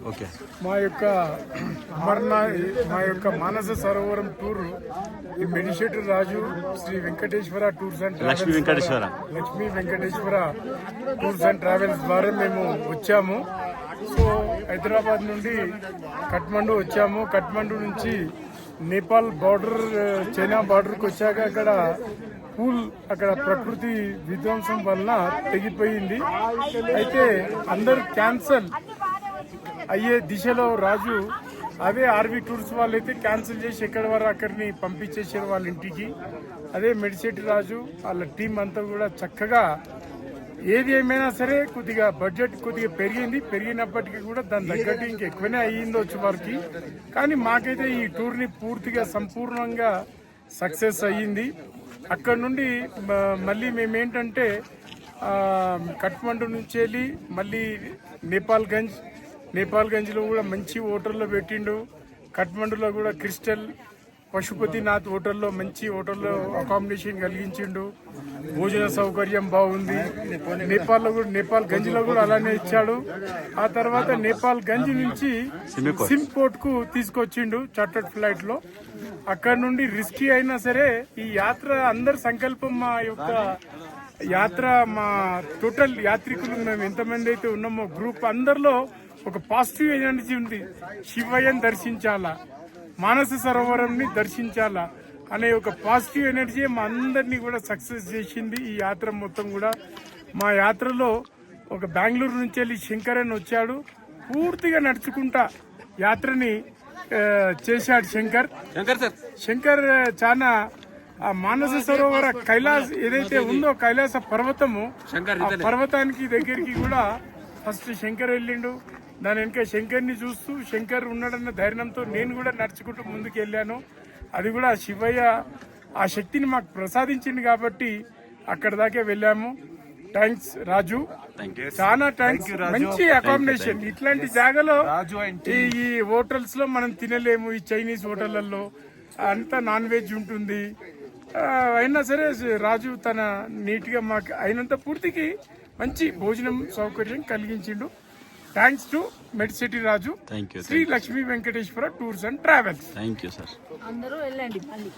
Okay. మా యొక్క మానస Sarovaram tour ఈ Medishetti Raju Sri Venkateswara tours and Lakshmi Venkateswara tours and travels ద్వారా మేము వచ్చాము. సో హైదరాబాద్ నుండి కఠ్మండు వచ్చాము. కఠ్మండు నుంచి నేపాల్ బార్డర్, చైనా బార్డర్కి వచ్చాక అక్కడ ప్రకృతి విధ్వంసం వలన తెగిపోయింది. అయితే అందరు క్యాన్సల్ అయ్యే దిశలో రాజు అదే ఆర్వీ టూర్స్ వాళ్ళైతే క్యాన్సిల్ చేసి ఎక్కడి వారు అక్కడిని పంపించేసారు వాళ్ళ ఇంటికి. అదే మెడిషెట్టి రాజు వాళ్ళ టీం అంతా కూడా చక్కగా ఏది ఏమైనా సరే కొద్దిగా బడ్జెట్ కొద్దిగా పెరిగినప్పటికీ కూడా దాని తగ్గట్టు ఇంకెక్కువనే అయ్యిందొచ్చు వారికి. కానీ మాకైతే ఈ టూర్ని పూర్తిగా సంపూర్ణంగా సక్సెస్ అయ్యింది. అక్కడ నుండి మళ్ళీ మేమేంటంటే కఠ్మండు నుంచి వెళ్ళి మళ్ళీ నేపాల్గంజ్లో కూడా మంచి హోటల్లో పెట్టిండు. కఠ్మండులో కూడా క్రిస్టల్ పశుపతినాథ్ హోటల్లో మంచి హోటల్లో అకామిడేషన్ కలిగించిండు. భోజన సౌకర్యం బాగుంది. నేపాల్గంజ్లో కూడా అలానే ఇచ్చాడు. ఆ తర్వాత నేపాల్గంజ్ నుంచి సిమ్కోట్ కు తీసుకొచ్చిండు చార్టర్డ్ ఫ్లైట్ లో. అక్కడ నుండి రిస్కీ అయినా సరే ఈ యాత్ర అందరి సంకల్పం, మా యొక్క యాత్ర, మా టోటల్ యాత్రికులు మేము ఎంతమంది అయితే ఉన్నామో గ్రూప్ అందరిలో ఒక పాజిటివ్ ఎనర్జీ ఉంది. శివయ్యని దర్శించాలా, మానస సరోవరంని దర్శించాలా అనే ఒక పాజిటివ్ ఎనర్జీ మా అందరినీ కూడా సక్సెస్ చేసింది. ఈ యాత్ర మొత్తం కూడా మా యాత్రలో ఒక బెంగళూరు నుంచి వెళ్ళి శంకర్ అని వచ్చాడు. పూర్తిగా నడుచుకుంటా యాత్రని చేశాడు శంకర్. చాలా మానస సరోవర కైలాస్ ఏదైతే ఉందో కైలాస పర్వతము, ఆ పర్వతానికి దగ్గరికి కూడా ఫస్ట్ శంకర్ వెళ్ళిండు. దాని వెనుక శంకర్ని చూస్తూ శంకర్ ఉన్నాడన్న ధైర్యంతో నేను కూడా నడుచుకుంటూ ముందుకు వెళ్ళాను. అది కూడా శివయ్య ఆ శక్తిని మాకు ప్రసాదించింది కాబట్టి అక్కడ దాకా వెళ్ళాము. థ్యాంక్స్ రాజు, చాలా థ్యాంక్స్. మంచి అకామిడేషన్. ఇట్లాంటి జాగాలో ఈ హోటల్స్ లో మనం తినలేము. ఈ చైనీస్ హోటళ్లలో అంతా నాన్ వెజ్ ఉంటుంది. అయినా సరే రాజు తన నీట్ గా మాకు అయినంత పూర్తికి మంచి భోజనం సౌకర్యం కలిగించిండు. Thanks to Medishetti Raju, Sri Lakshmi Venkateswara tours and travels. Thank you sir. అందరూ వెళ్ళండి మళ్ళీ.